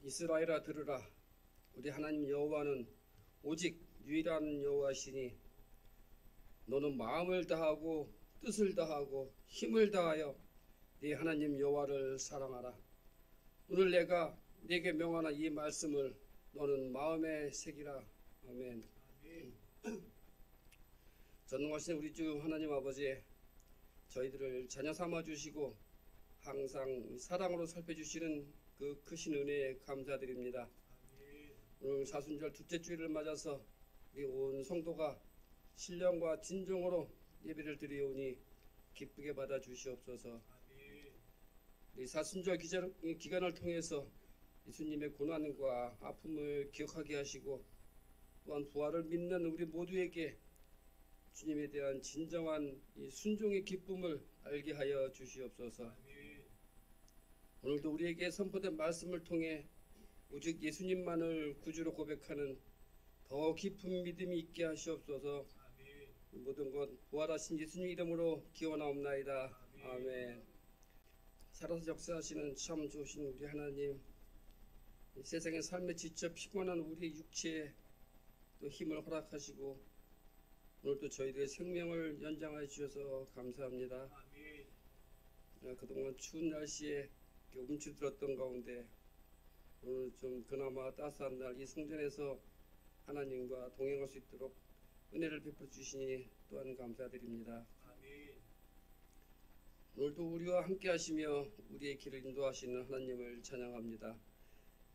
이스라엘아 들으라. 우리 하나님 여호와는 오직 유일한 여호와시니 너는 마음을 다하고 뜻을 다하고 힘을 다하여 네 하나님 여호와를 사랑하라. 오늘 내가 네게 명하는 이 말씀을 너는 마음에 새기라. 아멘. 전능하신 우리 주 하나님 아버지, 저희들을 자녀 삼아 주시고 항상 사랑으로 살펴주시는 그 크신 은혜에 감사드립니다. 오늘 사순절 둘째 주일을 맞아서 우리 온 성도가 신령과 진정으로 예배를 드리오니 기쁘게 받아 주시옵소서. 이 사순절 기간을 통해서 예수님의 고난과 아픔을 기억하게 하시고 또한 부활을 믿는 우리 모두에게 주님에 대한 진정한 이 순종의 기쁨을 알게 하여 주시옵소서. 오늘도 우리에게 선포된 말씀을 통해 오직 예수님만을 구주로 고백하는 더 깊은 믿음이 있게 하시옵소서. 모든 것 부활하신 예수님 이름으로 기원하옵나이다. 아멘. 살아서 역사하시는 참 좋으신 우리 하나님, 세상의 삶에 지쳐 피곤한 우리의 육체에 또 힘을 허락하시고 오늘도 저희들의 생명을 연장하여 주셔서 감사합니다. 그동안 추운 날씨에 움츠들었던 가운데 오늘 좀 그나마 따스한 날 이 성전에서 하나님과 동행할 수 있도록 은혜를 베풀어 주시니 또한 감사드립니다. 오늘도 우리와 함께 하시며 우리의 길을 인도하시는 하나님을 찬양합니다.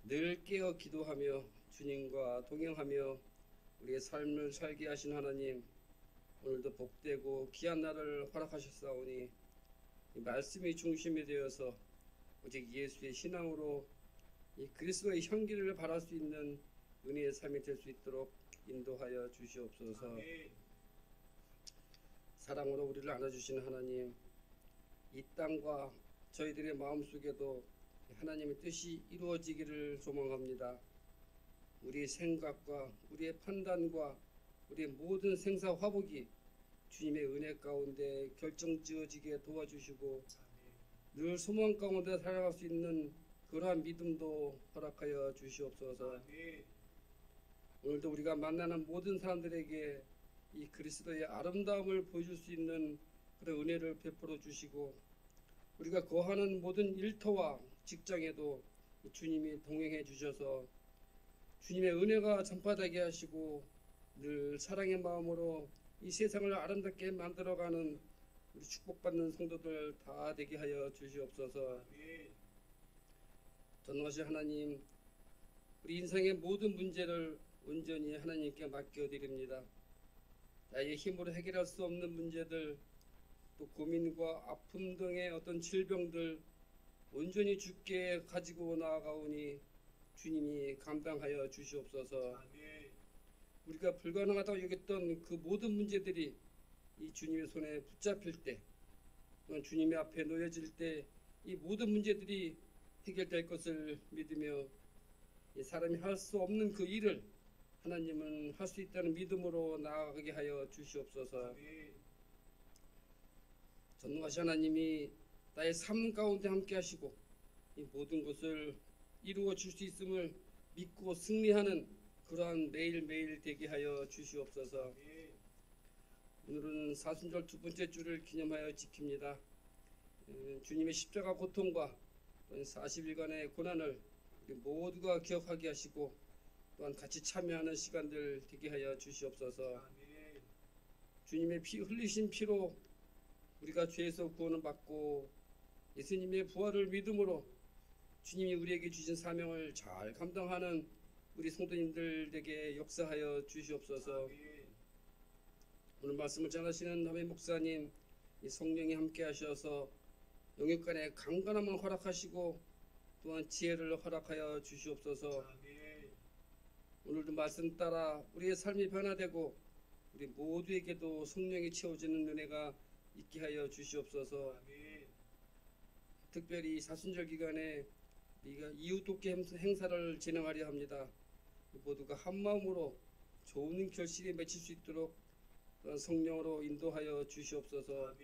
늘 깨어 기도하며 주님과 동행하며 우리의 삶을 살게 하신 하나님, 오늘도 복되고 귀한 날을 허락하셨사오니 이 말씀이 중심이 되어서 오직 예수의 신앙으로 이 그리스도의 향기를 발할 수 있는 은혜의 삶이 될 수 있도록 인도하여 주시옵소서. 사랑으로 우리를 안아주시는 하나님, 이 땅과 저희들의 마음속에도 하나님의 뜻이 이루어지기를 소망합니다. 우리의 생각과 우리의 판단과 우리의 모든 생사 화복이 주님의 은혜 가운데 결정지어지게 도와주시고 늘 소망 가운데 살아갈 수 있는 그러한 믿음도 허락하여 주시옵소서. 오늘도 우리가 만나는 모든 사람들에게 이 그리스도의 아름다움을 보여줄 수 있는 그런 은혜를 베풀어 주시고 우리가 거하는 모든 일터와 직장에도 주님이 동행해 주셔서 주님의 은혜가 전파되게 하시고 늘 사랑의 마음으로 이 세상을 아름답게 만들어가는 우리 축복받는 성도들 다 되게 하여 주시옵소서. 전능하신 하나님, 우리 인생의 모든 문제를 온전히 하나님께 맡겨드립니다. 나의 힘으로 해결할 수 없는 문제들, 또 고민과 아픔 등의 어떤 질병들 온전히 주께 가지고 나아가오니 주님이 감당하여 주시옵소서. 우리가 불가능하다고 여겼던 그 모든 문제들이 이 주님의 손에 붙잡힐 때, 또는 주님의 앞에 놓여질 때 이 모든 문제들이 해결될 것을 믿으며 이 사람이 할 수 없는 그 일을 하나님은 할 수 있다는 믿음으로 나아가게 하여 주시옵소서. 전능하신 하나님이 나의 삶 가운데 함께 하시고 이 모든 것을 이루어 줄 수 있음을 믿고 승리하는 그러한 매일매일 되게 하여 주시옵소서. 오늘은 사순절 두 번째 주를 기념하여 지킵니다. 주님의 십자가 고통과 40일간의 고난을 우리 모두가 기억하게 하시고 또한 같이 참여하는 시간들 되게 하여 주시옵소서. 주님의 피 흘리신 피로 우리가 죄에서 구원을 받고 예수님의 부활을 믿음으로 주님이 우리에게 주신 사명을 잘 감당하는 우리 성도님들에게 역사하여 주시옵소서. 오늘 말씀을 전하시는 남의 목사님, 이 성령이 함께 하셔서 영육간의 강건함을 허락하시고 또한 지혜를 허락하여 주시옵소서. 오늘도 말씀 따라 우리의 삶이 변화되고 우리 모두에게도 성령이 채워지는 은혜가 있게 하여 주시옵소서. 특별히 사순절 기간에 우리가 이웃 돕기 행사를 진행하려 합니다. 모두가 한마음으로 좋은 결실에 맺힐 수 있도록 성령으로 인도하여 주시옵소서.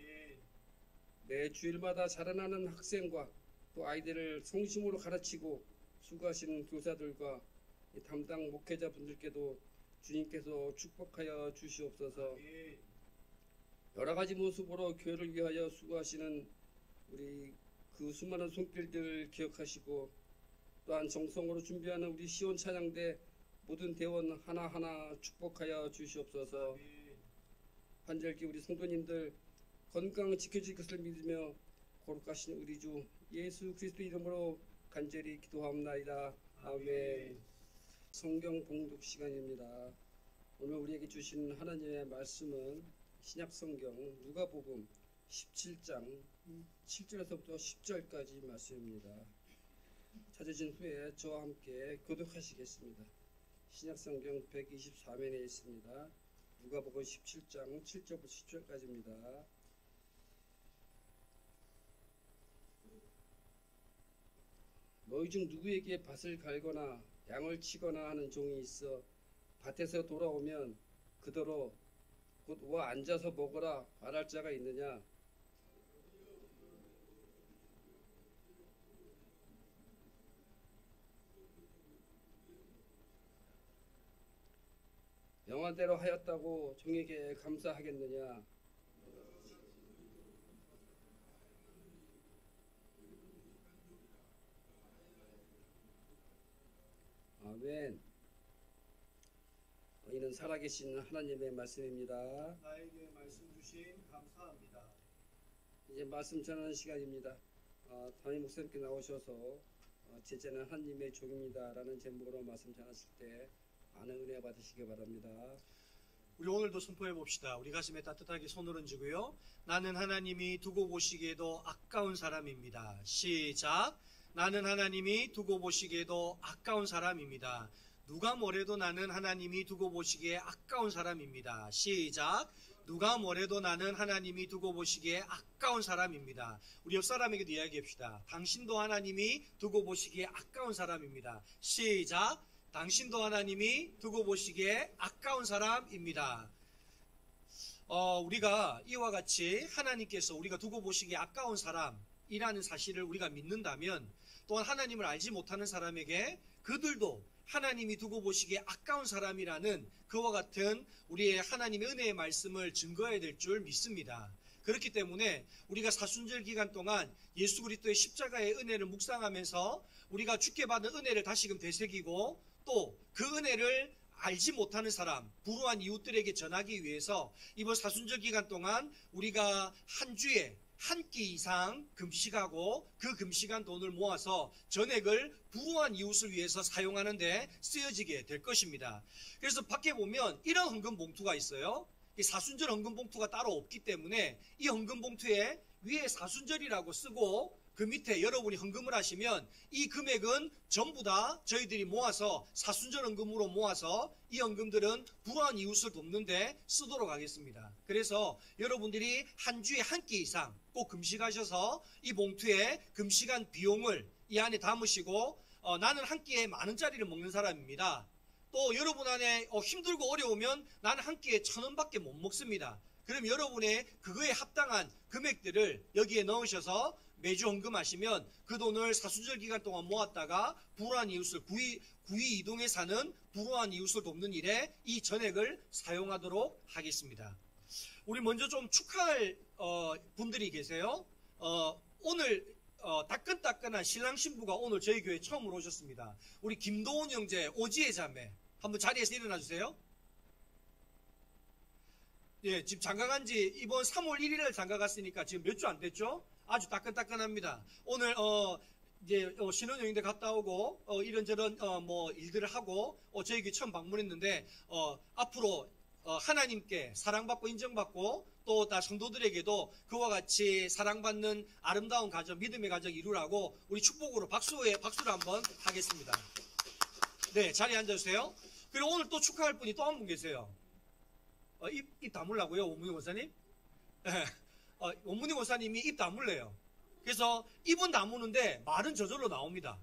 매 주일마다 자라나는 학생과 또 아이들을 성심으로 가르치고 수고하시는 교사들과 이 담당 목회자분들께도 주님께서 축복하여 주시옵소서. 여러 가지 모습으로 교회를 위하여 수고하시는 우리 그 수많은 손길들 기억하시고, 또한 정성으로 준비하는 우리 시온 찬양대 모든 대원 하나하나 축복하여 주시옵소서. 환절기 우리 성도님들 건강 지켜질 것을 믿으며 거룩하신 우리 주 예수 그리스도 이름으로 간절히 기도하옵나이다. 아멘. 성경 봉독 시간입니다. 오늘 우리에게 주신 하나님의 말씀은 신약 성경 누가복음 17장 7절에서부터 10절까지 말씀입니다. 찾으신 후에 저와 함께 교독하시겠습니다. 신약 성경 124면에 있습니다. 누가복음 17장 7절부터 10절까지입니다. 너희 중 누구에게 밭을 갈거나 양을 치거나 하는 종이 있어 밭에서 돌아오면 그대로 곧 와 앉아서 먹으라 말할 자가 있느냐? 영화대로 하였다고 종에게 감사하겠느냐? 아멘. 이는 살아계신 하나님의 말씀입니다. 나에게 말씀 주신 감사합니다. 이제 말씀 전하는 시간입니다. 담임 목사님께 나오셔서 제자는 하나님의 종입니다 라는 제목으로 말씀 전하실 때 많은 은혜 받으시기 바랍니다. 우리 오늘도 선포해 봅시다. 우리 가슴에 따뜻하게 손을 얹고요. 나는 하나님이 두고 보시기에도 아까운 사람입니다. 시작. 나는 하나님이 두고 보시기에도 아까운 사람입니다. 누가 뭐래도 나는 하나님이 두고 보시기에 아까운 사람입니다. 시작. 누가 뭐래도 나는 하나님이 두고 보시기에 아까운 사람입니다. 우리 옆 사람에게도 이야기합시다. 당신도 하나님이 두고 보시기에 아까운 사람입니다. 시작. 당신도 하나님이 두고 보시기에 아까운 사람입니다. 우리가 이와 같이 하나님께서 우리가 두고 보시기에 아까운 사람이라는 사실을 우리가 믿는다면, 또한 하나님을 알지 못하는 사람에게 그들도 하나님이 두고 보시기에 아까운 사람이라는 그와 같은 우리의 하나님의 은혜의 말씀을 증거해야 될 줄 믿습니다. 그렇기 때문에 우리가 사순절 기간 동안 예수 그리스도의 십자가의 은혜를 묵상하면서 우리가 주께 받은 은혜를 다시금 되새기고, 또 그 은혜를 알지 못하는 사람, 불우한 이웃들에게 전하기 위해서 이번 사순절 기간 동안 우리가 한 주에 한 끼 이상 금식하고 그 금식한 돈을 모아서 전액을 불우한 이웃을 위해서 사용하는 데 쓰여지게 될 것입니다. 그래서 밖에 보면 이런 헌금 봉투가 있어요. 이 사순절 헌금 봉투가 따로 없기 때문에 이 헌금 봉투에 위에 사순절이라고 쓰고 그 밑에 여러분이 헌금을 하시면 이 금액은 전부 다 저희들이 모아서 사순절 헌금으로 모아서 이 헌금들은 불우한 이웃을 돕는 데 쓰도록 하겠습니다. 그래서 여러분들이 한 주에 한 끼 이상 꼭 금식하셔서 이 봉투에 금식한 비용을 이 안에 담으시고, 나는 한 끼에 10,000원짜리를 먹는 사람입니다. 또 여러분 안에 힘들고 어려우면 나는 한 끼에 1,000원밖에 못 먹습니다. 그럼 여러분의 그거에 합당한 금액들을 여기에 넣으셔서 매주 헌금하시면 그 돈을 사순절 기간 동안 모았다가 불우한 이웃을 구이 이동에 사는 불우한 이웃을 돕는 일에 이 전액을 사용하도록 하겠습니다. 우리 먼저 좀 축하할 분들이 계세요. 오늘 따끈따끈한 신랑 신부가 오늘 저희 교회에 처음으로 오셨습니다. 우리 김도훈 형제 오지혜 자매, 한번 자리에서 일어나 주세요. 예, 지금 장가간 지 이번 3월 1일에 장가갔으니까 지금 몇 주 안 됐죠? 아주 따끈따끈합니다. 오늘 이제 신혼여행대 갔다 오고 이런저런 뭐 일들을 하고 저희 교회 처음 방문했는데, 앞으로 하나님께 사랑받고 인정받고 또 다 성도들에게도 그와 같이 사랑받는 아름다운 가정, 믿음의 가정 이루라고 우리 축복으로 박수를 한번 하겠습니다. 네, 자리에 앉아주세요. 그리고 오늘 또 축하할 분이 또 한 분 계세요. 입 다물라고요, 원문희 원사님? 네. 원문희 원사님이 입 다물래요. 그래서 입은 다무는데 말은 저절로 나옵니다.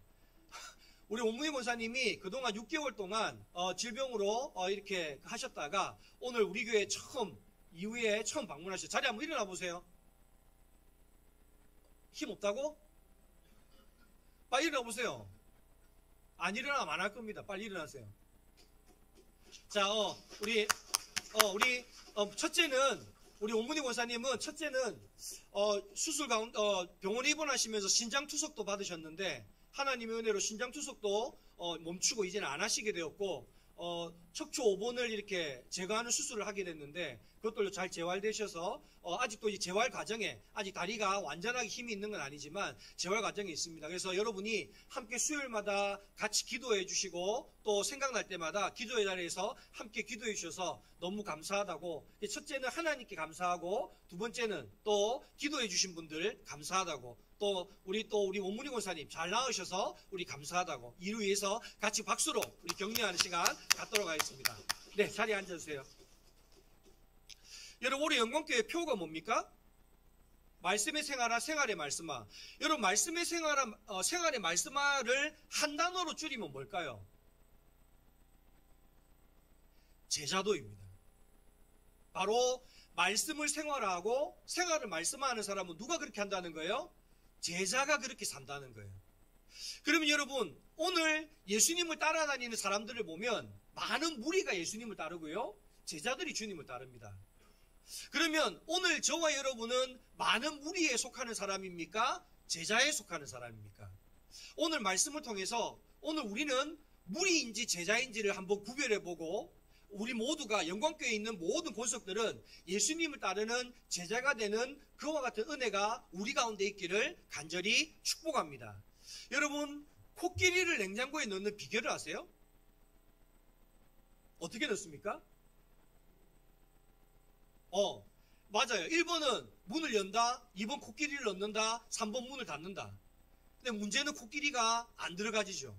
우리 원문희 원사님이 그동안 6개월 동안 질병으로 이렇게 하셨다가 오늘 우리 교회 이후에 처음 방문하셨어요. 자리 한번 일어나 보세요. 힘 없다고? 빨리 일어나 보세요. 안 일어나면 안 할 겁니다. 빨리 일어나세요. 자, 첫째는, 우리 원문희 권사님은 첫째는, 수술 가운데, 병원에 입원하시면서 신장투석도 받으셨는데, 하나님의 은혜로 신장투석도, 멈추고 이제는 안 하시게 되었고, 척추 5번을 이렇게 제거하는 수술을 하게 됐는데, 그것들도 잘 재활되셔서, 아직도 이 재활 과정에, 아직 다리가 완전하게 힘이 있는 건 아니지만, 재활 과정에 있습니다. 그래서 여러분이 함께 수요일마다 같이 기도해 주시고, 또 생각날 때마다 기도의 자리에서 함께 기도해 주셔서 너무 감사하다고, 첫째는 하나님께 감사하고, 두 번째는 또 기도해 주신 분들 감사하다고, 또 우리 원문희 권사님 잘 나으셔서 우리 감사하다고, 이를 위해서 같이 박수로 우리 격려하는 시간 갖도록 하겠습니다. 네, 자리에 앉아주세요. 여러분, 우리 영광교회 표가 뭡니까? 말씀의 생활화, 생활의 말씀화. 여러분, 말씀의 생활화, 생활의 말씀화를 한 단어로 줄이면 뭘까요? 제자도입니다. 바로 말씀을 생활화하고 생활을 말씀화하는 사람은 누가 그렇게 한다는 거예요? 제자가 그렇게 산다는 거예요. 그러면 여러분, 오늘 예수님을 따라다니는 사람들을 보면 많은 무리가 예수님을 따르고요, 제자들이 주님을 따릅니다. 그러면 오늘 저와 여러분은 많은 무리에 속하는 사람입니까? 제자에 속하는 사람입니까? 오늘 말씀을 통해서 오늘 우리는 무리인지 제자인지를 한번 구별해보고, 우리 모두가 영광교회에 있는 모든 권속들은 예수님을 따르는 제자가 되는 그와 같은 은혜가 우리 가운데 있기를 간절히 축복합니다. 여러분, 코끼리를 냉장고에 넣는 비결을 아세요? 어떻게 넣습니까? 맞아요. 1번은 문을 연다, 2번 코끼리를 넣는다, 3번 문을 닫는다. 근데 문제는 코끼리가 안 들어가지죠.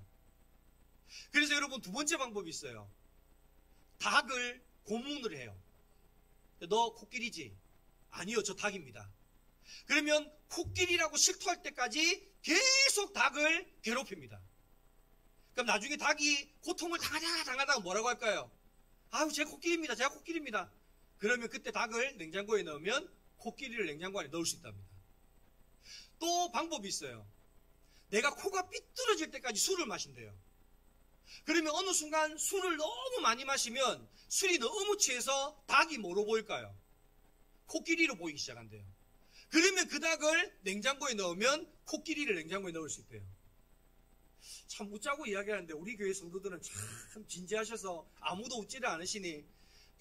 그래서 여러분, 두 번째 방법이 있어요. 닭을 고문을 해요. 너 코끼리지? 아니요, 저 닭입니다. 그러면 코끼리라고 실토할 때까지 계속 닭을 괴롭힙니다. 그럼 나중에 닭이 고통을 당하다가 뭐라고 할까요? 아유, 제가 코끼리입니다. 제가 코끼리입니다. 그러면 그때 닭을 냉장고에 넣으면 코끼리를 냉장고 안에 넣을 수 있답니다. 또 방법이 있어요. 내가 코가 삐뚤어질 때까지 술을 마신대요. 그러면 어느 순간 술을 너무 많이 마시면 술이 너무 취해서 닭이 뭐로 보일까요? 코끼리로 보이기 시작한대요. 그러면 그 닭을 냉장고에 넣으면 코끼리를 냉장고에 넣을 수 있대요. 참 웃자고 이야기하는데 우리 교회 성도들은 참 진지하셔서 아무도 웃지를 않으시니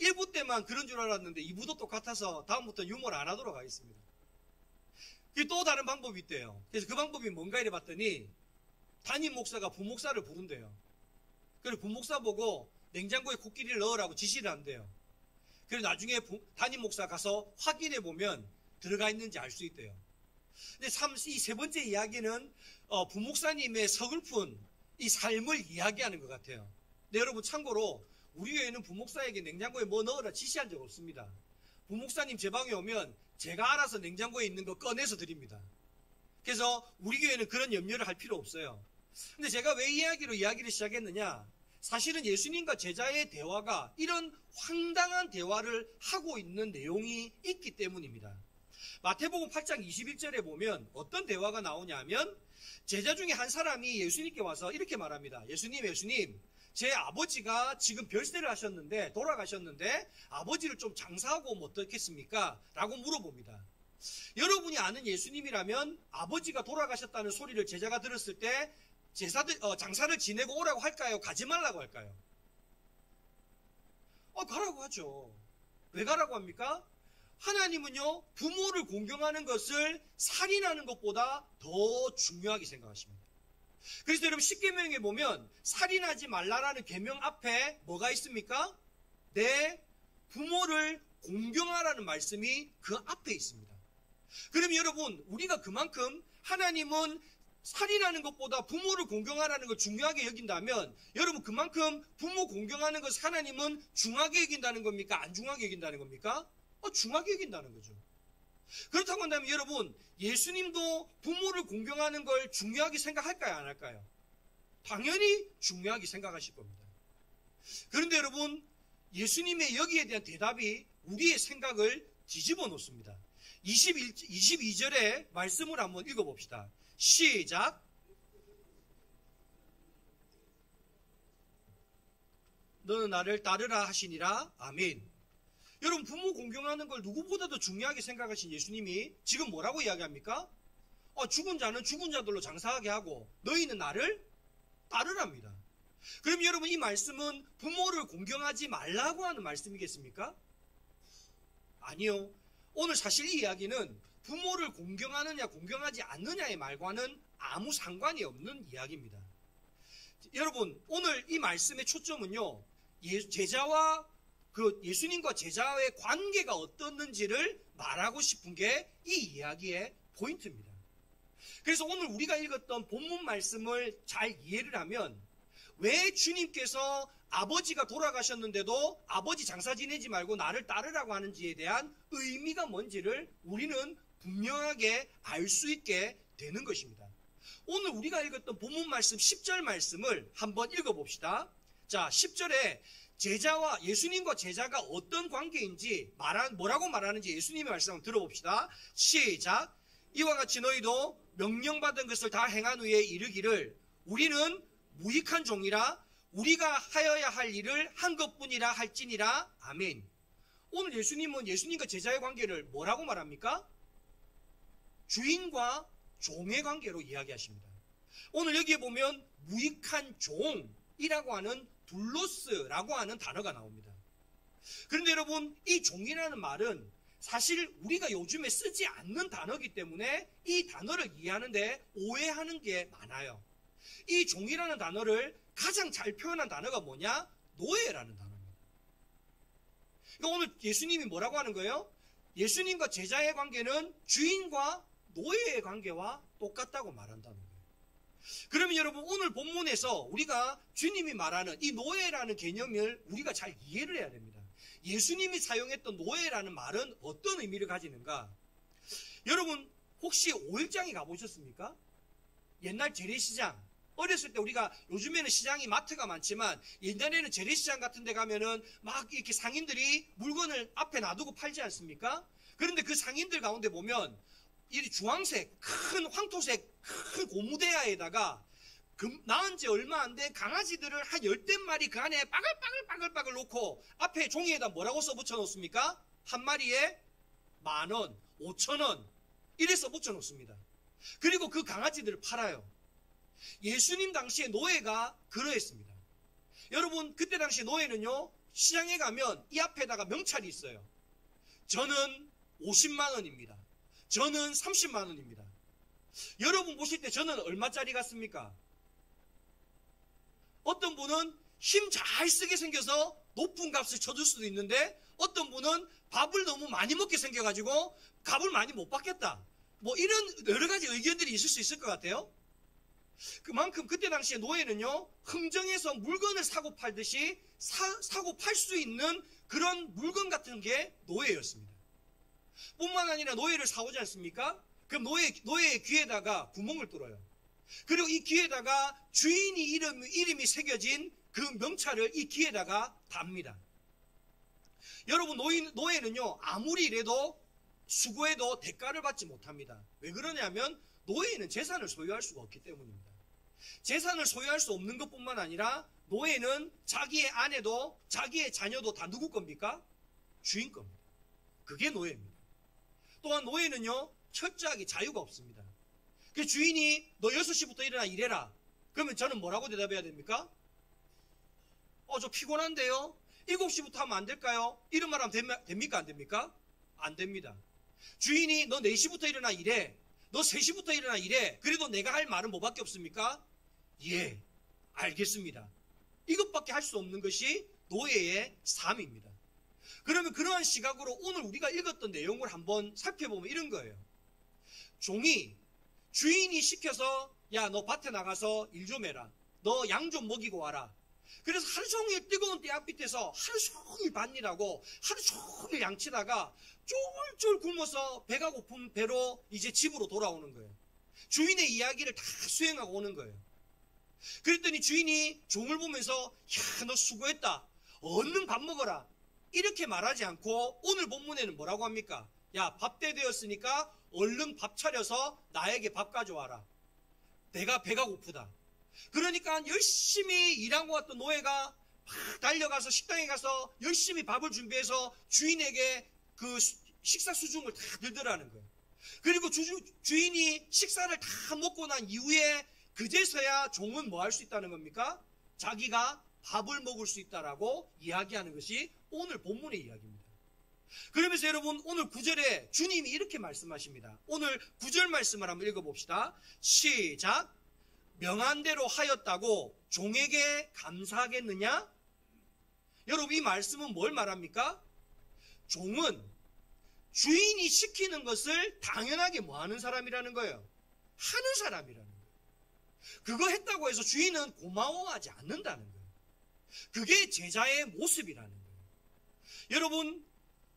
1부 때만 그런 줄 알았는데 2부도 똑같아서 다음부터 유머를 안 하도록 하겠습니다. 또 다른 방법이 있대요. 그래서 그 방법이 뭔가 이래 봤더니 담임 목사가 부목사를 부른대요. 그리고 부목사 보고 냉장고에 코끼리를 넣으라고 지시를 한대요. 그리고 나중에 담임 목사 가서 확인해 보면 들어가 있는지 알 수 있대요. 근데 참 이 세 번째 이야기는 부목사님의 서글픈 이 삶을 이야기하는 것 같아요. 근데 여러분, 참고로 우리 교회는 부목사에게 냉장고에 뭐 넣으라 지시한 적 없습니다. 부목사님 제 방에 오면 제가 알아서 냉장고에 있는 거 꺼내서 드립니다. 그래서 우리 교회는 그런 염려를 할 필요 없어요. 근데 제가 왜 이야기를 시작했느냐? 사실은 예수님과 제자의 대화가 이런 황당한 대화를 하고 있는 내용이 있기 때문입니다. 마태복음 8장 21절에 보면 어떤 대화가 나오냐 하면, 제자 중에 한 사람이 예수님께 와서 이렇게 말합니다. 예수님, 제 아버지가 지금 별세를 하셨는데, 돌아가셨는데 아버지를 좀 장사하고 오면 어떻겠습니까? 라고 물어봅니다. 여러분이 아는 예수님이라면 아버지가 돌아가셨다는 소리를 제자가 들었을 때 장사를 지내고 오라고 할까요? 가지 말라고 할까요? 가라고 하죠. 왜 가라고 합니까? 하나님은요, 부모를 공경하는 것을 살인하는 것보다 더 중요하게 생각하십니다. 그래서 여러분, 십계명에 보면 살인하지 말라라는 계명 앞에 뭐가 있습니까? 내 부모를 공경하라는 말씀이 그 앞에 있습니다. 그러면 여러분, 우리가 그만큼 하나님은 살인하는 것보다 부모를 공경하라는 걸 중요하게 여긴다면, 여러분, 그만큼 부모 공경하는 것을 하나님은 중하게 여긴다는 겁니까? 안 중하게 여긴다는 겁니까? 중하게 여긴다는 거죠. 그렇다고 한다면 여러분, 예수님도 부모를 공경하는 걸 중요하게 생각할까요? 안 할까요? 당연히 중요하게 생각하실 겁니다. 그런데 여러분, 예수님의 여기에 대한 대답이 우리의 생각을 뒤집어 놓습니다. 22절의 말씀을 한번 읽어봅시다. 시작. 너는 나를 따르라 하시니라. 아멘. 여러분, 부모 공경하는 걸 누구보다도 중요하게 생각하신 예수님이 지금 뭐라고 이야기합니까? 죽은 자는 죽은 자들로 장사하게 하고 너희는 나를 따르랍니다. 그럼 여러분, 이 말씀은 부모를 공경하지 말라고 하는 말씀이겠습니까? 아니요. 오늘 사실 이 이야기는 부모를 공경하느냐 공경하지 않느냐의 말과는 아무 상관이 없는 이야기입니다. 여러분, 오늘 이 말씀의 초점은요, 제자와 예수님과 제자의 관계가 어떻는지를 말하고 싶은 게 이 이야기의 포인트입니다. 그래서 오늘 우리가 읽었던 본문 말씀을 잘 이해를 하면 왜 주님께서 아버지가 돌아가셨는데도 아버지 장사 지내지 말고 나를 따르라고 하는지에 대한 의미가 뭔지를 우리는 분명하게 알 수 있게 되는 것입니다. 오늘 우리가 읽었던 본문 말씀 10절 말씀을 한번 읽어봅시다. 자, 10절에 예수님과 제자가 어떤 관계인지 뭐라고 말하는지 예수님의 말씀을 들어봅시다. 시작. 이와 같이 너희도 명령받은 것을 다 행한 후에 이르기를 우리는 무익한 종이라 우리가 하여야 할 일을 한 것뿐이라 할지니라. 아멘. 오늘 예수님은 예수님과 제자의 관계를 뭐라고 말합니까? 주인과 종의 관계로 이야기하십니다. 오늘 여기에 보면 무익한 종이라고 하는 둘로스라고 하는 단어가 나옵니다. 그런데 여러분, 이 종이라는 말은 사실 우리가 요즘에 쓰지 않는 단어이기 때문에 이 단어를 이해하는데 오해하는 게 많아요. 이 종이라는 단어를 가장 잘 표현한 단어가 뭐냐? 노예라는 단어입니다. 그러니까 오늘 예수님이 뭐라고 하는 거예요? 예수님과 제자의 관계는 주인과 노예의 관계와 똑같다고 말한다는 거예요. 그러면 여러분, 오늘 본문에서 우리가 주님이 말하는 이 노예라는 개념을 우리가 잘 이해를 해야 됩니다. 예수님이 사용했던 노예라는 말은 어떤 의미를 가지는가? 여러분, 혹시 5일장에 가보셨습니까? 옛날 재래시장, 어렸을 때 우리가 요즘에는 시장이 마트가 많지만 옛날에는 재래시장 같은 데 가면은 막 이렇게 상인들이 물건을 앞에 놔두고 팔지 않습니까? 그런데 그 상인들 가운데 보면 이 주황색 큰 황토색 큰 고무대야에다가 낳은 지 얼마 안 된 강아지들을 한 10댓마리 그 안에 빠글빠글 놓고 앞에 종이에다 뭐라고 써붙여 놓습니까? 한 마리에 10,000원, 5,000원 이래 써붙여 놓습니다. 그리고 그 강아지들을 팔아요. 예수님 당시에 노예가 그러했습니다. 여러분, 그때 당시 노예는요, 시장에 가면 이 앞에다가 명찰이 있어요. 저는 50만 원입니다. 저는 30만 원입니다. 여러분 보실 때 저는 얼마짜리 같습니까? 어떤 분은 힘 잘 쓰게 생겨서 높은 값을 쳐줄 수도 있는데 어떤 분은 밥을 너무 많이 먹게 생겨가지고 값을 많이 못 받겠다. 뭐 이런 여러 가지 의견들이 있을 수 있을 것 같아요. 그만큼 그때 당시에 노예는요, 흥정해서 물건을 사고 팔듯이 사고 팔 수 있는 그런 물건 같은 게 노예였습니다. 뿐만 아니라 노예를 사오지 않습니까? 그럼 노예의 귀에다가 구멍을 뚫어요. 그리고 이 귀에다가 주인이 이름이 새겨진 그 명찰을 이 귀에다가 답니다. 여러분, 노예는요, 아무리 이래도 수고해도 대가를 받지 못합니다. 왜 그러냐면 노예는 재산을 소유할 수가 없기 때문입니다. 재산을 소유할 수 없는 것뿐만 아니라 노예는 자기의 아내도 자기의 자녀도 다 누구 겁니까? 주인 겁니다. 그게 노예입니다. 또한 노예는요, 철저하게 자유가 없습니다. 그 주인이 너 6시부터 일어나 일해라. 그러면 저는 뭐라고 대답해야 됩니까? 저 피곤한데요? 7시부터 하면 안 될까요? 이런 말 하면 됩니까? 안 됩니까? 안 됩니다. 주인이 너 4시부터 일어나 일해. 너 3시부터 일어나 일해. 그래도 내가 할 말은 뭐밖에 없습니까? 예, 알겠습니다. 이것밖에 할 수 없는 것이 노예의 삶입니다. 그러면 그러한 시각으로 오늘 우리가 읽었던 내용을 한번 살펴보면 이런 거예요. 종이 주인이 시켜서 야, 너 밭에 나가서 일 좀 해라. 너 양 좀 먹이고 와라. 그래서 하루 종일 뜨거운 떼약 밑에서 하루 종일 밭일하고 하루 종일 양치다가 쫄쫄 굶어서 배가 고픈 배로 이제 집으로 돌아오는 거예요. 주인의 이야기를 다 수행하고 오는 거예요. 그랬더니 주인이 종을 보면서 야, 너 수고했다. 얼른 밥 먹어라. 이렇게 말하지 않고 오늘 본문에는 뭐라고 합니까? 야, 밥때 되었으니까 얼른 밥 차려서 나에게 밥 가져와라. 내가 배가 고프다. 그러니까 열심히 일하고 왔던 노예가 막 달려가서 식당에 가서 열심히 밥을 준비해서 주인에게 그 식사 수중을 다 들더라는 거예요. 그리고 주인이 식사를 다 먹고 난 이후에 그제서야 종은 뭐 할 수 있다는 겁니까? 자기가 밥을 먹을 수 있다라고 이야기하는 것이 오늘 본문의 이야기입니다. 그러면서 여러분 오늘 9절에 주님이 이렇게 말씀하십니다. 오늘 9절 말씀을 한번 읽어봅시다. 시작. 명한 대로 하였다고 종에게 감사하겠느냐? 여러분 이 말씀은 뭘 말합니까? 종은 주인이 시키는 것을 당연하게 뭐 하는 사람이라는 거예요? 하는 사람이라는 거예요. 그거 했다고 해서 주인은 고마워하지 않는다는 거예요. 그게 제자의 모습이라는 거예요. 여러분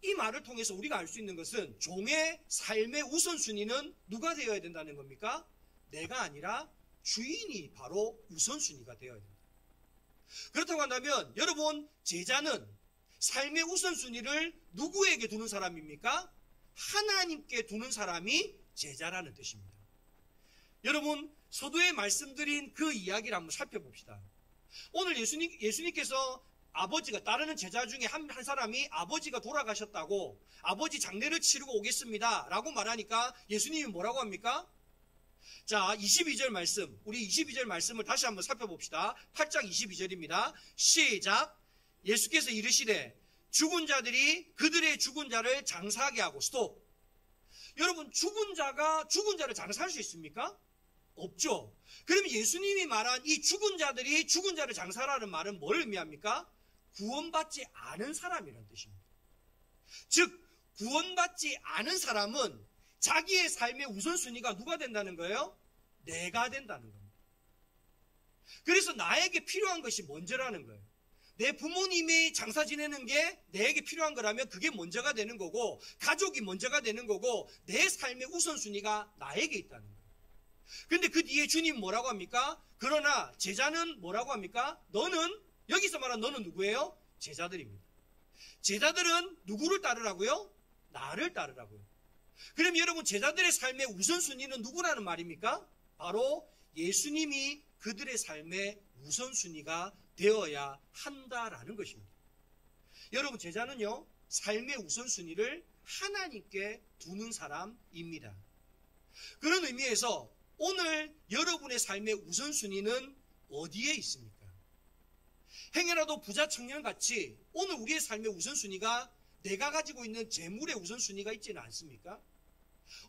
이 말을 통해서 우리가 알 수 있는 것은 종의 삶의 우선순위는 누가 되어야 된다는 겁니까? 내가 아니라 주인이 바로 우선순위가 되어야 된다. 그렇다고 한다면 여러분 제자는 삶의 우선순위를 누구에게 두는 사람입니까? 하나님께 두는 사람이 제자라는 뜻입니다. 여러분 서두에 말씀드린 그 이야기를 한번 살펴봅시다. 오늘 예수님께서 아버지가 따르는 제자 중에 한 사람이 아버지가 돌아가셨다고 아버지 장례를 치르고 오겠습니다 라고 말하니까 예수님이 뭐라고 합니까? 자 22절 말씀, 우리 22절 말씀을 다시 한번 살펴봅시다. 8장 22절입니다. 시작. 예수께서 이르시되 죽은 자들이 그들의 죽은 자를 장사하게 하고 스톱. 여러분 죽은 자가 죽은 자를 장사할 수 있습니까? 없죠. 그러면 예수님이 말한 이 죽은 자들이 죽은 자를 장사하라는 말은 뭘 의미합니까? 구원받지 않은 사람이라는 뜻입니다. 즉 구원받지 않은 사람은 자기의 삶의 우선순위가 누가 된다는 거예요? 내가 된다는 겁니다. 그래서 나에게 필요한 것이 먼저라는 거예요. 내 부모님이 장사 지내는 게 내게 필요한 거라면 그게 먼저가 되는 거고 가족이 먼저가 되는 거고 내 삶의 우선순위가 나에게 있다는 거예요. 근데 그 뒤에 주님 뭐라고 합니까? 그러나 제자는 뭐라고 합니까? 너는 여기서 말한 너는 누구예요? 제자들입니다. 제자들은 누구를 따르라고요? 나를 따르라고요. 그럼 여러분 제자들의 삶의 우선순위는 누구라는 말입니까? 바로 예수님이 그들의 삶의 우선순위가 되어야 한다라는 것입니다. 여러분 제자는요 삶의 우선순위를 하나님께 두는 사람입니다. 그런 의미에서 오늘 여러분의 삶의 우선순위는 어디에 있습니까? 행여라도 부자 청년같이 오늘 우리의 삶의 우선순위가 내가 가지고 있는 재물의 우선순위가 있지는 않습니까?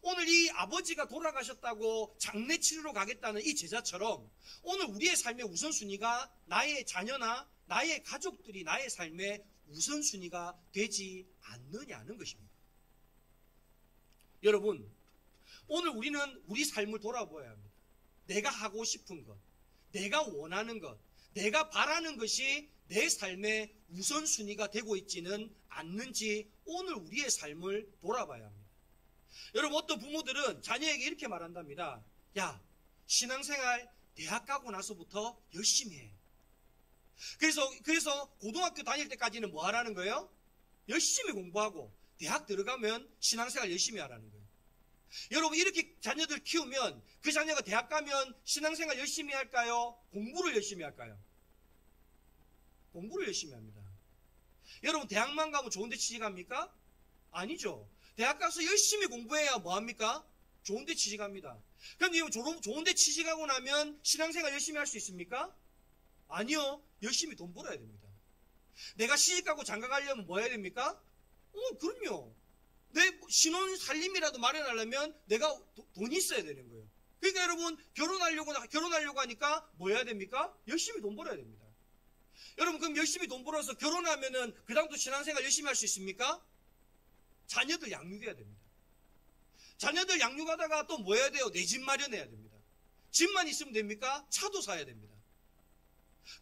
오늘 이 아버지가 돌아가셨다고 장례 치르러 가겠다는 이 제자처럼 오늘 우리의 삶의 우선순위가 나의 자녀나 나의 가족들이 나의 삶의 우선순위가 되지 않느냐는 것입니다. 여러분 오늘 우리는 우리 삶을 돌아보아야 합니다. 내가 하고 싶은 것, 내가 원하는 것, 내가 바라는 것이 내 삶의 우선순위가 되고 있지는 않는지 오늘 우리의 삶을 돌아봐야 합니다. 여러분 어떤 부모들은 자녀에게 이렇게 말한답니다. 야, 신앙생활 대학 가고 나서부터 열심히 해. 그래서 고등학교 다닐 때까지는 뭐 하라는 거예요? 열심히 공부하고 대학 들어가면 신앙생활 열심히 하라는 거예요. 여러분 이렇게 자녀들 키우면 그 자녀가 대학 가면 신앙생활 열심히 할까요? 공부를 열심히 할까요? 공부를 열심히 합니다. 여러분 대학만 가면 좋은 데 취직합니까? 아니죠. 대학 가서 열심히 공부해야 뭐합니까? 좋은 데 취직합니다. 그런데 좋은 데 취직하고 나면 신앙생활 열심히 할 수 있습니까? 아니요. 열심히 돈 벌어야 됩니다. 내가 시집가고 장가가려면 뭐 해야 됩니까? 그럼요. 내 신혼 살림이라도 마련하려면 내가 돈이 있어야 되는 거예요. 그러니까 여러분 결혼하려고 하니까 뭐 해야 됩니까? 열심히 돈 벌어야 됩니다. 여러분 그럼 열심히 돈 벌어서 결혼하면은 그 다음부터 신앙생활 열심히 할 수 있습니까? 자녀들 양육해야 됩니다. 자녀들 양육하다가 또 뭐 해야 돼요? 내 집 마련해야 됩니다. 집만 있으면 됩니까? 차도 사야 됩니다.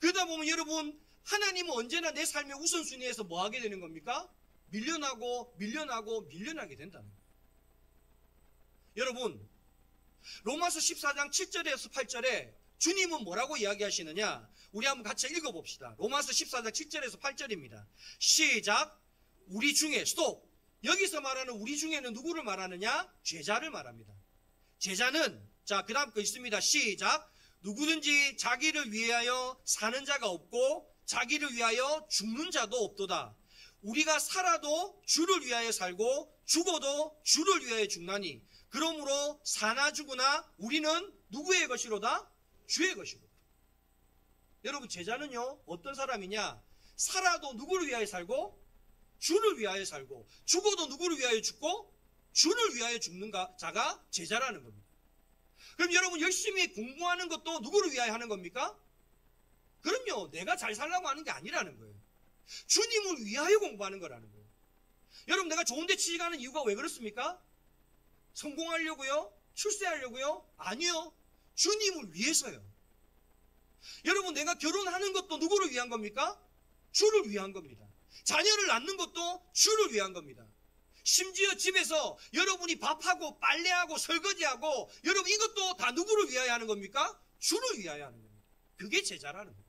그러다 보면 여러분 하나님은 언제나 내 삶의 우선순위에서 뭐 하게 되는 겁니까? 밀려나게 된다는 거예요. 여러분 로마서 14장 7절에서 8절에 주님은 뭐라고 이야기하시느냐? 우리 한번 같이 읽어봅시다. 로마서 14장 7절에서 8절입니다. 시작. 우리 중에 스톱. 여기서 말하는 우리 중에는 누구를 말하느냐? 제자를 말합니다. 제자는 자 그 다음 거 있습니다. 시작. 누구든지 자기를 위하여 사는 자가 없고 자기를 위하여 죽는 자도 없도다. 우리가 살아도 주를 위하여 살고 죽어도 주를 위하여 죽나니 그러므로 사나 죽으나 우리는 누구의 것이로다? 주의 것이로다. 여러분, 제자는요 어떤 사람이냐? 살아도 누구를 위하여 살고 주를 위하여 살고 죽어도 누구를 위하여 죽고 주를 위하여 죽는 자가 제자라는 겁니다. 그럼 여러분, 열심히 공부하는 것도 누구를 위하여 하는 겁니까? 그럼요, 내가 잘 살라고 하는 게 아니라는 거예요. 주님을 위하여 공부하는 거라는 거예요. 여러분, 내가 좋은 데 취직하는 이유가 왜 그렇습니까? 성공하려고요? 출세하려고요? 아니요, 주님을 위해서요. 여러분, 내가 결혼하는 것도 누구를 위한 겁니까? 주를 위한 겁니다. 자녀를 낳는 것도 주를 위한 겁니다. 심지어 집에서 여러분이 밥하고 빨래하고 설거지하고 여러분 이것도 다 누구를 위하여 하는 겁니까? 주를 위하여 하는 겁니다. 그게 제자라는 거예요.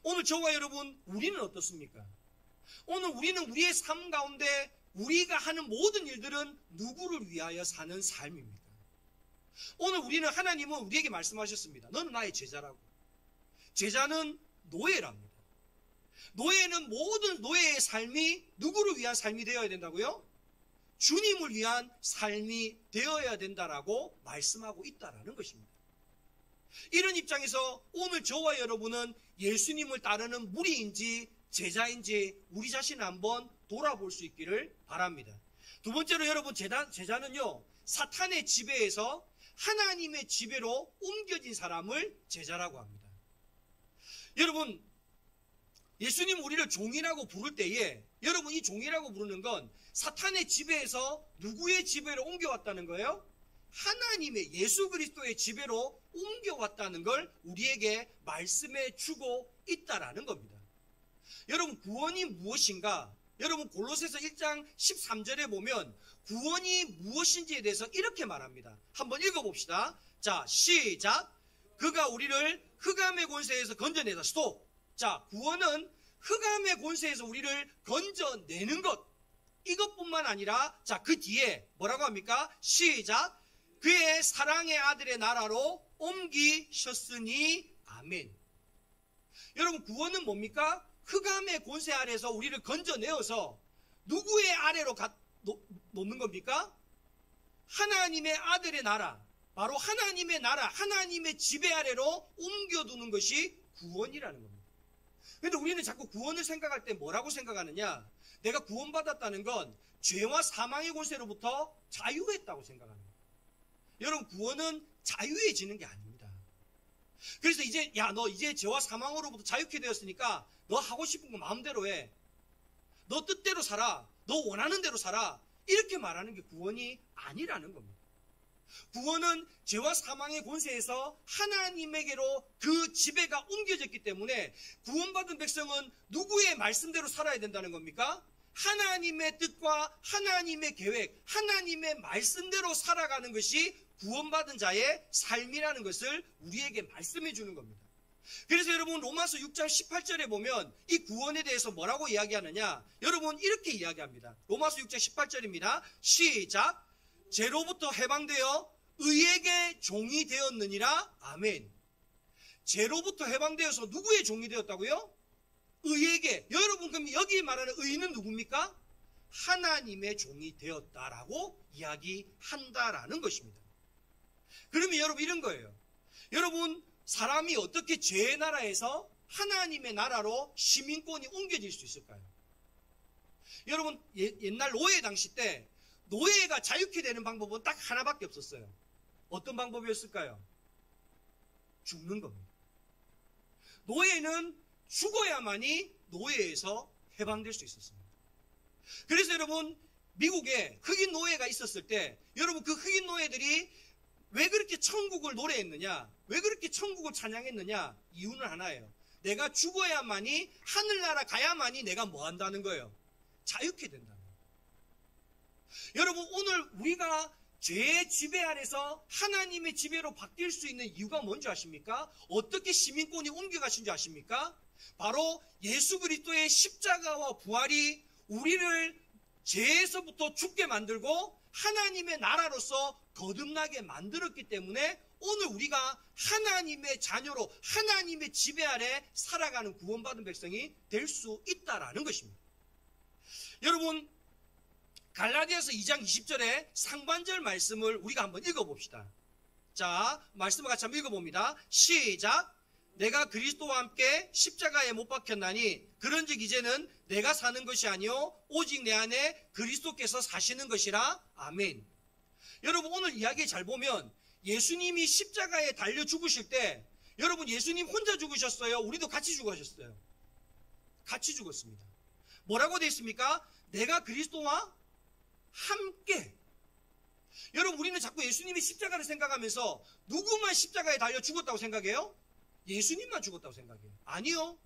오늘 저와 여러분, 우리는 어떻습니까? 오늘 우리는 우리의 삶 가운데 우리가 하는 모든 일들은 누구를 위하여 사는 삶입니까? 오늘 우리는, 하나님은 우리에게 말씀하셨습니다. 너는 나의 제자라고. 제자는 노예랍니다. 노예는 모든 노예의 삶이 누구를 위한 삶이 되어야 된다고요? 주님을 위한 삶이 되어야 된다라고 말씀하고 있다라는 것입니다. 이런 입장에서 오늘 저와 여러분은 예수님을 따르는 무리인지 제자인지 우리 자신을 한번 돌아볼 수 있기를 바랍니다. 두 번째로 여러분, 제자는요 사탄의 지배에서 하나님의 지배로 옮겨진 사람을 제자라고 합니다. 여러분, 예수님 우리를 종이라고 부를 때에 여러분, 이 종이라고 부르는 건 사탄의 지배에서 누구의 지배로 옮겨왔다는 거예요? 하나님의, 예수 그리스도의 지배로 옮겨왔다는 걸 우리에게 말씀해 주고 있다라는 겁니다. 여러분, 구원이 무엇인가? 여러분, 골로새서 1장 13절에 보면 구원이 무엇인지에 대해서 이렇게 말합니다. 한번 읽어봅시다. 자, 시작. 그가 우리를 흑암의 권세에서 건져내다. 스톱. 자, 구원은 흑암의 권세에서 우리를 건져내는 것, 이것뿐만 아니라, 자, 그 뒤에 뭐라고 합니까? 시작. 그의 사랑의 아들의 나라로 옮기셨으니 아멘. 여러분, 구원은 뭡니까? 흑암의 권세 아래에서 우리를 건져내어서 누구의 아래로 놓는 겁니까? 하나님의 아들의 나라, 바로 하나님의 나라, 하나님의 지배 아래로 옮겨두는 것이 구원이라는 겁니다. 그런데 우리는 자꾸 구원을 생각할 때 뭐라고 생각하느냐? 내가 구원받았다는 건 죄와 사망의 권세로부터 자유했다고 생각합니다. 여러분, 구원은 자유해지는 게 아닙니다. 그래서 이제, 야, 너 이제 죄와 사망으로부터 자유케 되었으니까 너 하고 싶은 거 마음대로 해. 너 뜻대로 살아. 너 원하는 대로 살아. 이렇게 말하는 게 구원이 아니라는 겁니다. 구원은 죄와 사망의 권세에서 하나님에게로 그 지배가 옮겨졌기 때문에 구원받은 백성은 누구의 말씀대로 살아야 된다는 겁니까? 하나님의 뜻과 하나님의 계획, 하나님의 말씀대로 살아가는 것이 구원받은 자의 삶이라는 것을 우리에게 말씀해 주는 겁니다. 그래서 여러분, 로마서 6장 18절에 보면 이 구원에 대해서 뭐라고 이야기하느냐? 여러분, 이렇게 이야기합니다. 로마서 6장 18절입니다. 시작. 죄로부터 해방되어 의에게 종이 되었느니라. 아멘. 죄로부터 해방되어서 누구의 종이 되었다고요? 의에게. 여러분, 그럼 여기 말하는 의는 누굽니까? 하나님의 종이 되었다라고 이야기한다라는 것입니다. 그러면 여러분, 이런 거예요. 여러분, 사람이 어떻게 죄의 나라에서 하나님의 나라로 시민권이 옮겨질 수 있을까요? 여러분, 옛날 노예 당시 때 노예가 자유케 되는 방법은 딱 하나밖에 없었어요. 어떤 방법이었을까요? 죽는 겁니다. 노예는 죽어야만이 노예에서 해방될 수 있었습니다. 그래서 여러분, 미국에 흑인 노예가 있었을 때 여러분, 그 흑인 노예들이 왜 그렇게 천국을 노래했느냐? 왜 그렇게 천국을 찬양했느냐? 이유는 하나예요. 내가 죽어야만이, 하늘나라 가야만이 내가 뭐 한다는 거예요? 자유케 된다는 거예요. 여러분, 오늘 우리가 죄의 지배 아래서 하나님의 지배로 바뀔 수 있는 이유가 뭔지 아십니까? 어떻게 시민권이 옮겨가신 줄 아십니까? 바로 예수 그리스도의 십자가와 부활이 우리를 죄에서부터 죽게 만들고 하나님의 나라로서 거듭나게 만들었기 때문에 오늘 우리가 하나님의 자녀로 하나님의 지배 아래 살아가는 구원받은 백성이 될 수 있다라는 것입니다. 여러분, 갈라디아서 2장 20절의 상반절 말씀을 우리가 한번 읽어봅시다. 자, 말씀을 같이 한번 읽어봅니다. 시작. 내가 그리스도와 함께 십자가에 못 박혔나니 그런즉 이제는 내가 사는 것이 아니요 오직 내 안에 그리스도께서 사시는 것이라. 아멘. 여러분, 오늘 이야기 잘 보면 예수님이 십자가에 달려 죽으실 때 여러분, 예수님 혼자 죽으셨어요? 우리도 같이 죽으셨어요? 같이 죽었습니다. 뭐라고 되어 있습니까? 내가 그리스도와 함께. 여러분, 우리는 자꾸 예수님이 십자가를 생각하면서 누구만 십자가에 달려 죽었다고 생각해요? 예수님만 죽었다고 생각해요. 아니요.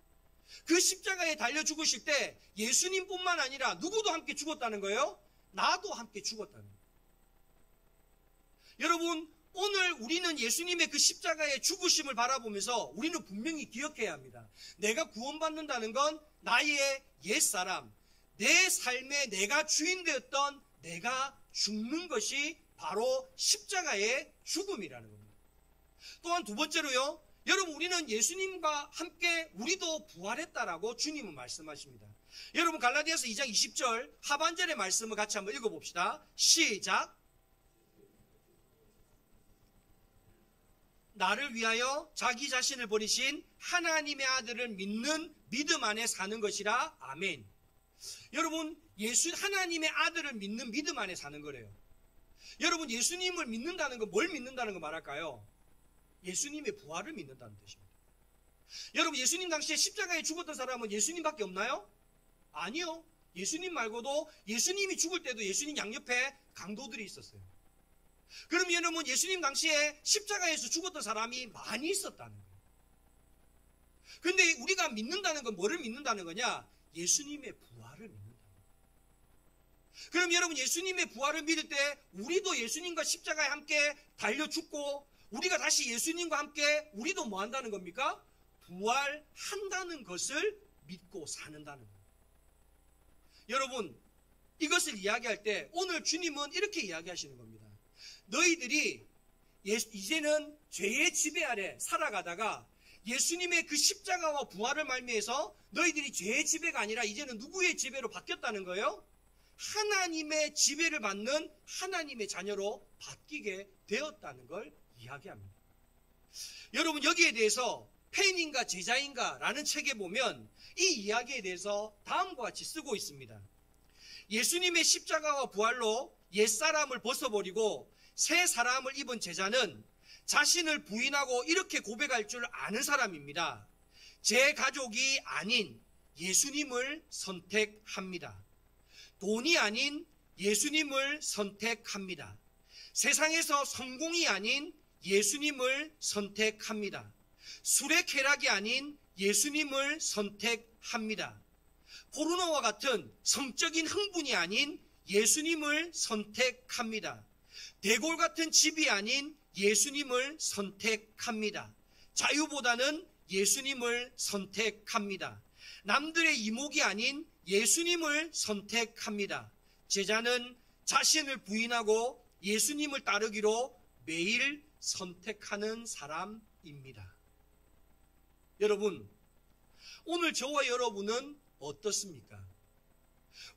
그 십자가에 달려 죽으실 때 예수님뿐만 아니라 누구도 함께 죽었다는 거예요? 나도 함께 죽었다는 거예요. 여러분, 오늘 우리는 예수님의 그 십자가의 죽으심을 바라보면서 우리는 분명히 기억해야 합니다. 내가 구원받는다는 건 나의 옛사람, 내 삶에 내가 주인 되었던 내가 죽는 것이 바로 십자가의 죽음이라는 겁니다. 또한 두 번째로요, 여러분, 우리는 예수님과 함께 우리도 부활했다라고 주님은 말씀하십니다. 여러분, 갈라디아서 2장 20절 하반절의 말씀을 같이 한번 읽어봅시다. 시작. 나를 위하여 자기 자신을 버리신 하나님의 아들을 믿는 믿음 안에 사는 것이라. 아멘. 여러분, 하나님의 아들을 믿는 믿음 안에 사는 거래요. 여러분, 예수님을 믿는다는 건 뭘 믿는다는 거 말할까요? 예수님의 부활을 믿는다는 뜻입니다. 여러분, 예수님 당시에 십자가에 죽었던 사람은 예수님밖에 없나요? 아니요. 예수님 말고도 예수님이 죽을 때도 예수님 양옆에 강도들이 있었어요. 그럼 여러분, 예수님 당시에 십자가에서 죽었던 사람이 많이 있었다는 거예요. 그런데 우리가 믿는다는 건 뭐를 믿는다는 거냐? 예수님의 부활을 믿는다는 거예요. 그럼 여러분, 예수님의 부활을 믿을 때 우리도 예수님과 십자가에 함께 달려 죽고 우리가 다시 예수님과 함께 우리도 뭐 한다는 겁니까? 부활한다는 것을 믿고 사는다는 거예요. 여러분, 이것을 이야기할 때 오늘 주님은 이렇게 이야기하시는 겁니다. 너희들이 이제는 죄의 지배 아래 살아가다가 예수님의 그 십자가와 부활을 말미해서 너희들이 죄의 지배가 아니라 이제는 누구의 지배로 바뀌었다는 거예요? 하나님의 지배를 받는 하나님의 자녀로 바뀌게 되었다는 걸 이야기합니다. 여러분, 여기에 대해서 폐인인가 제자인가 라는 책에 보면 이 이야기에 대해서 다음과 같이 쓰고 있습니다. 예수님의 십자가와 부활로 옛사람을 벗어버리고 새 사람을 입은 제자는 자신을 부인하고 이렇게 고백할 줄 아는 사람입니다. 제 가족이 아닌 예수님을 선택합니다. 돈이 아닌 예수님을 선택합니다. 세상에서 성공이 아닌 예수님을 선택합니다. 술의 쾌락이 아닌 예수님을 선택합니다. 포르노와 같은 성적인 흥분이 아닌 예수님을 선택합니다. 대골 같은 집이 아닌 예수님을 선택합니다. 자유보다는 예수님을 선택합니다. 남들의 이목이 아닌 예수님을 선택합니다. 제자는 자신을 부인하고 예수님을 따르기로 매일 선택하는 사람입니다. 여러분, 오늘 저와 여러분은 어떻습니까?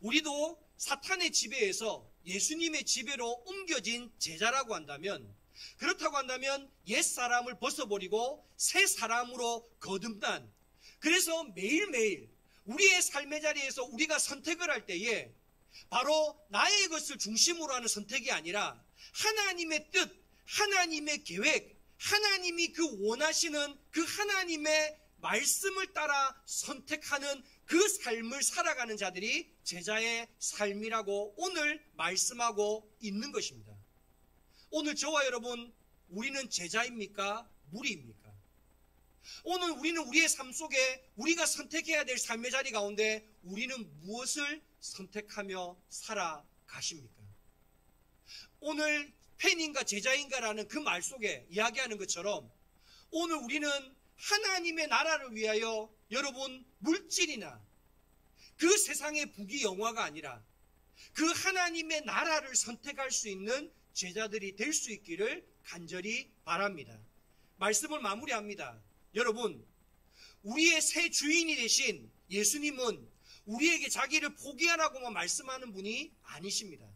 우리도 사탄의 지배에서 예수님의 지배로 옮겨진 제자라고 한다면, 그렇다고 한다면 옛사람을 벗어버리고 새 사람으로 거듭난, 그래서 매일매일 우리의 삶의 자리에서 우리가 선택을 할 때에 바로 나의 것을 중심으로 하는 선택이 아니라 하나님의 뜻, 하나님의 계획, 하나님이 그 원하시는 그 하나님의 말씀을 따라 선택하는 그 삶을 살아가는 자들이 제자의 삶이라고 오늘 말씀하고 있는 것입니다. 오늘 저와 여러분, 우리는 제자입니까? 무리입니까? 오늘 우리는 우리의 삶 속에 우리가 선택해야 될 삶의 자리 가운데 우리는 무엇을 선택하며 살아가십니까? 오늘 팬인가 제자인가라는 그 말 속에 이야기하는 것처럼 오늘 우리는 하나님의 나라를 위하여 여러분 물질이나 그 세상의 부귀 영화가 아니라 그 하나님의 나라를 선택할 수 있는 제자들이 될 수 있기를 간절히 바랍니다. 말씀을 마무리합니다. 여러분, 우리의 새 주인이 되신 예수님은 우리에게 자기를 포기하라고만 말씀하는 분이 아니십니다.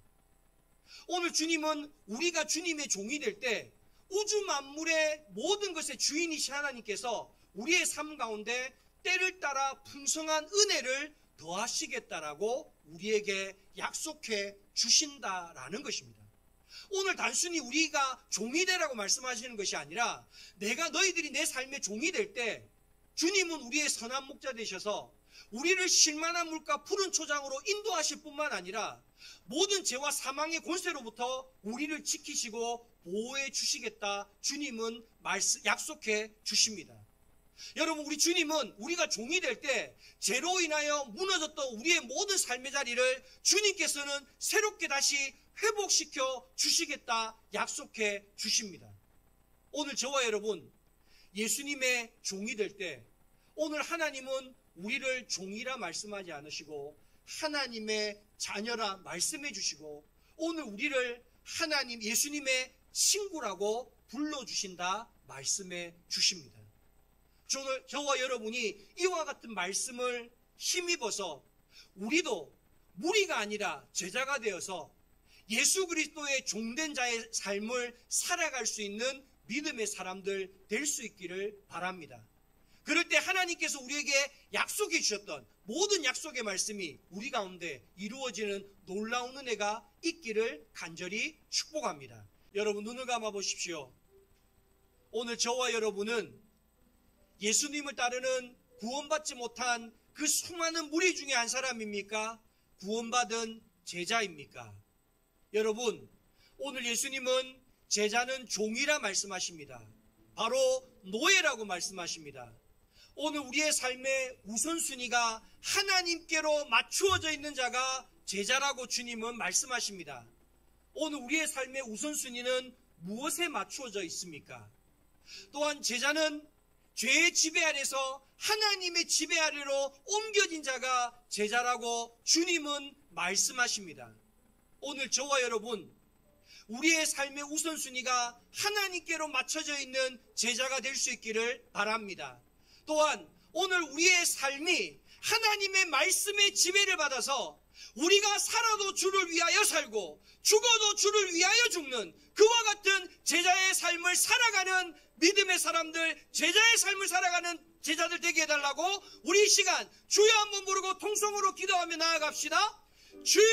오늘 주님은 우리가 주님의 종이 될 때 우주 만물의 모든 것의 주인이신 하나님께서 우리의 삶 가운데 때를 따라 풍성한 은혜를 더하시겠다라고 우리에게 약속해 주신다라는 것입니다. 오늘 단순히 우리가 종이 되라고 말씀하시는 것이 아니라 내가 너희들이 내 삶의 종이 될 때 주님은 우리의 선한 목자 되셔서 우리를 실만한 물과 푸른 초장으로 인도하실 뿐만 아니라 모든 죄와 사망의 권세로부터 우리를 지키시고 보호해 주시겠다 주님은 약속해 주십니다. 여러분, 우리 주님은 우리가 종이 될 때 죄로 인하여 무너졌던 우리의 모든 삶의 자리를 주님께서는 새롭게 다시 회복시켜 주시겠다 약속해 주십니다. 오늘 저와 여러분, 예수님의 종이 될 때 오늘 하나님은 우리를 종이라 말씀하지 않으시고 하나님의 자녀라 말씀해 주시고 오늘 우리를 하나님 예수님의 친구라고 불러주신다 말씀해 주십니다. 저와 여러분이 이와 같은 말씀을 힘입어서 우리도 무리가 아니라 제자가 되어서 예수 그리스도의 종된 자의 삶을 살아갈 수 있는 믿음의 사람들 될 수 있기를 바랍니다. 그럴 때 하나님께서 우리에게 약속해 주셨던 모든 약속의 말씀이 우리 가운데 이루어지는 놀라운 은혜가 있기를 간절히 축복합니다. 여러분, 눈을 감아 보십시오. 오늘 저와 여러분은 예수님을 따르는 구원받지 못한 그 수많은 무리 중에 한 사람입니까? 구원받은 제자입니까? 여러분, 오늘 예수님은 제자는 종이라 말씀하십니다. 바로 노예라고 말씀하십니다. 오늘 우리의 삶의 우선순위가 하나님께로 맞추어져 있는 자가 제자라고 주님은 말씀하십니다. 오늘 우리의 삶의 우선순위는 무엇에 맞추어져 있습니까? 또한 제자는 죄의 지배 아래서 하나님의 지배 아래로 옮겨진 자가 제자라고 주님은 말씀하십니다. 오늘 저와 여러분, 우리의 삶의 우선순위가 하나님께로 맞춰져 있는 제자가 될 수 있기를 바랍니다. 또한 오늘 우리의 삶이 하나님의 말씀의 지배를 받아서 우리가 살아도 주를 위하여 살고 죽어도 주를 위하여 죽는 그와 같은 제자의 삶을 살아가는 믿음의 사람들, 제자의 삶을 살아가는 제자들 되게 해달라고 우리 이 시간 주여 한번 부르고 통성으로 기도하며 나아갑시다. 주여!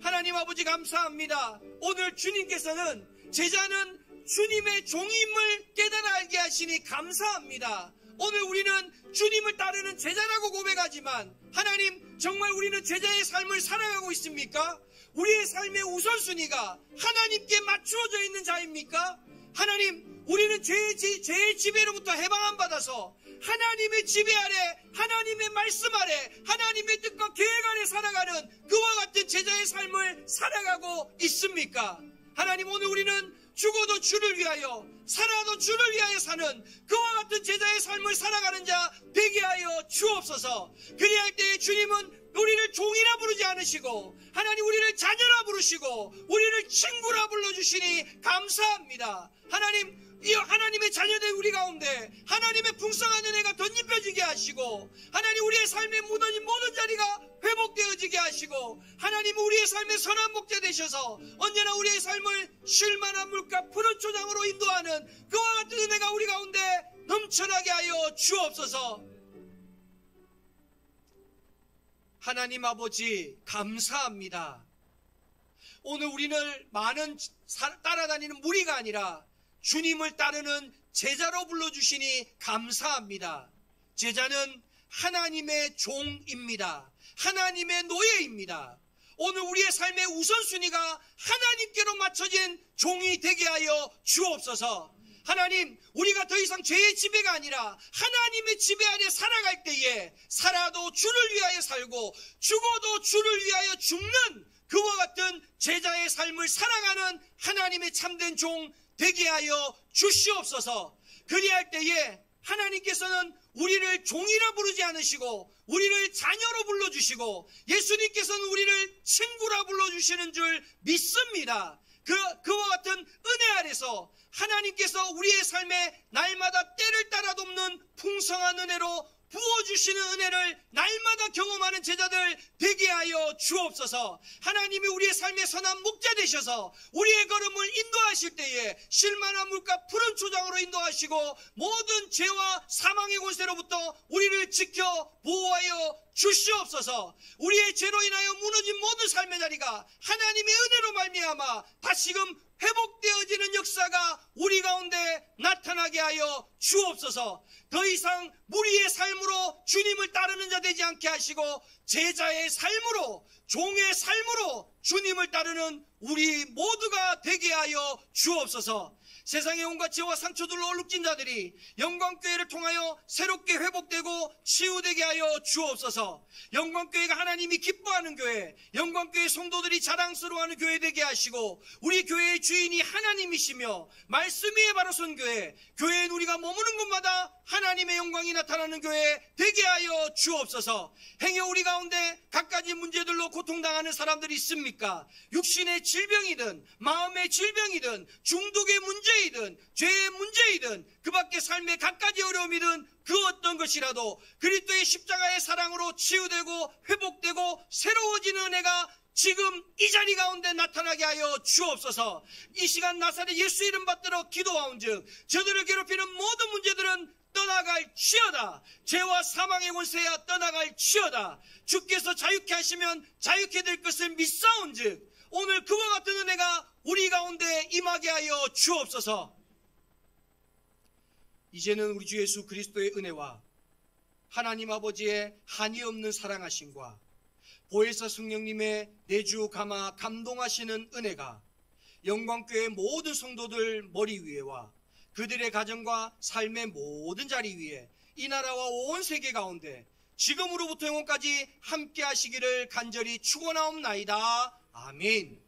하나님 아버지 감사합니다. 오늘 주님께서는 제자는 주님의 종임을 깨달아 알게 하시니 감사합니다. 오늘 우리는 주님을 따르는 제자라고 고백하지만 하나님, 정말 우리는 제자의 삶을 살아가고 있습니까? 우리의 삶의 우선순위가 하나님께 맞추어져 있는 자입니까? 하나님, 우리는 죄의 지배로부터 해방 안 받아서 하나님의 지배 아래, 하나님의 말씀 아래, 하나님의 뜻과 계획 아래 살아가는 그와 같은 제자의 삶을 살아가고 있습니까? 하나님, 오늘 우리는 죽어도 주를 위하여, 살아도 주를 위하여 사는 그와 같은 제자의 삶을 살아가는 자 되게 하여 주옵소서. 그리할 때에 주님은 우리를 종이라 부르지 않으시고 하나님 우리를 자녀라 부르시고 우리를 친구라 불러주시니 감사합니다. 하나님, 이 하나님의 자녀된 우리 가운데 하나님의 풍성한 은혜가 덧입혀지게 하시고 하나님 우리의 삶에 묻어진 모든 자리가 회복되어지게 하시고 하나님 우리의 삶의 선한 목자 되셔서 언제나 우리의 삶을 쉴만한 물과 푸른 초장으로 인도하는 그와 같은 은혜가 우리 가운데 넘쳐나게 하여 주옵소서. 하나님 아버지 감사합니다. 오늘 우리는 많은 따라다니는 무리가 아니라 주님을 따르는 제자로 불러주시니 감사합니다. 제자는 하나님의 종입니다. 하나님의 노예입니다. 오늘 우리의 삶의 우선순위가 하나님께로 맞춰진 종이 되게 하여 주옵소서. 하나님, 우리가 더 이상 죄의 지배가 아니라 하나님의 지배 아래 살아갈 때에 살아도 주를 위하여 살고 죽어도 주를 위하여 죽는 그와 같은 제자의 삶을 살아가는 하나님의 참된 종 되게 하여 주시옵소서. 그리할 때에 하나님께서는 우리를 종이라 부르지 않으시고 우리를 자녀로 불러주시고 예수님께서는 우리를 친구라 불러주시는 줄 믿습니다. 그와 같은 은혜 아래서 하나님께서 우리의 삶에 날마다 때를 따라 돕는 풍성한 은혜로 부어주시는 은혜를 날마다 경험하는 제자들 되게 하여 주옵소서. 하나님이 우리의 삶의 선한 목자 되셔서 우리의 걸음을 인도하실 때에 실만한 물과 푸른 초장으로 인도하시고 모든 죄와 사망의 권세로부터 우리를 지켜 보호하여 주시옵소서. 우리의 죄로 인하여 무너진 모든 삶의 자리가 하나님의 은혜로 말미암아 다시금 회복되어지는 역사가 우리 가운데 나타나게 하여 주옵소서. 더 이상 무리의 삶으로 주님을 따르는 자 되지 않게 하시고 제자의 삶으로, 종의 삶으로 주님을 따르는 우리 모두가 되게 하여 주옵소서. 세상의 온갖 죄와 상처들로 얼룩진 자들이 영광교회를 통하여 새롭게 회복되고 치유되게 하여 주옵소서. 영광교회가 하나님이 기뻐하는 교회, 영광교회 성도들이 자랑스러워하는 교회 되게 하시고 우리 교회의 주인이 하나님이시며 말씀 위에 바로 선 교회, 교회엔 우리가 머무는 곳마다 하나님의 영광이 나타나는 교회 되게 하여 주옵소서. 행여 우리 가운데 갖가지 문제들로 고통당하는 사람들이 있습니까? 육신의 질병이든 마음의 질병이든 중독의 문제이든 죄의 문제이든 그 밖의 삶의 갖가지 어려움이든 그 어떤 것이라도 그리스도의 십자가의 사랑으로 치유되고 회복되고 새로워지는 은혜가 지금 이 자리 가운데 나타나게 하여 주옵소서. 이 시간 나사렛 예수 이름 받들어 기도하온즉 저들을 괴롭히는 모든 문제들은 떠나갈지어다. 죄와 사망의 권세야 떠나갈지어다. 주께서 자유케 하시면 자유케 될 것을 믿사온즉 오늘 그와 같은 은혜가 우리 가운데 임하게 하여 주옵소서. 이제는 우리 주 예수 그리스도의 은혜와 하나님 아버지의 한이 없는 사랑하심과 보혜사 성령님의 내주 감화 감동하시는 은혜가 영광교회 모든 성도들 머리 위에와 그들의 가정과 삶의 모든 자리 위에 이 나라와 온 세계 가운데 지금으로부터 영원까지 함께 하시기를 간절히 축원하옵나이다. 아멘.